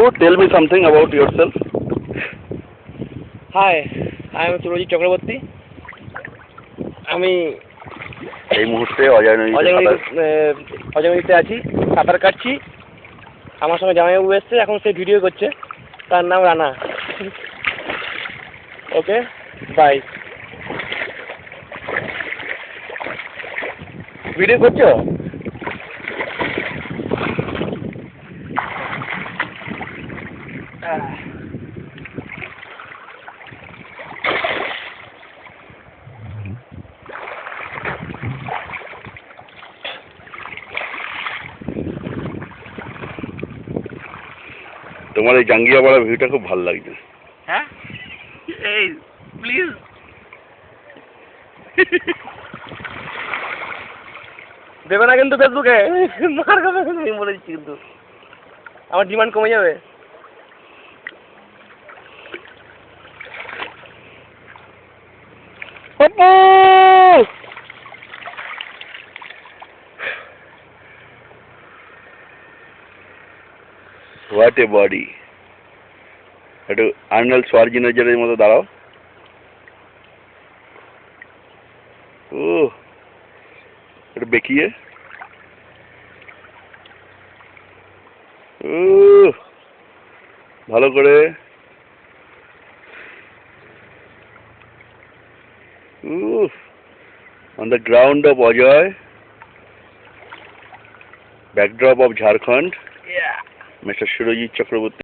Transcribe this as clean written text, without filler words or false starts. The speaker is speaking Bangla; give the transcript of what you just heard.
Bapu, tell me something about yourself. Hi, I am Surojit Chakraborty. আমি এই মুহূর্তে অজয় নদীতে আছি, সাঁতার কাটছি। আমার সঙ্গে জামাইবাবু এসছে, এখন সে ভিডিও করছে। তার নাম রানা। ওকে, বাই। ভিডিও করছো? তোমার এই জাঙ্গিয়াপাড়া ভিউটা খুব ভালো লাগছে। হ্যাঁ, এই প্লিজ দেবে না কিন্তু ফেসবুকে মার খাবে, আমি বলে দিচ্ছি, কিন্তু আমার ডিমান্ড কমে যাবে। What a body. একটু আর্নল্ড শোয়ার্জনেগারের মতো দাঁড়াও। ও একটু বেঁকিয়ে। ও ভালো করে। On the ground of Ajoy, backdrop of Jharkhand, Mr. Surojit Chakraborty.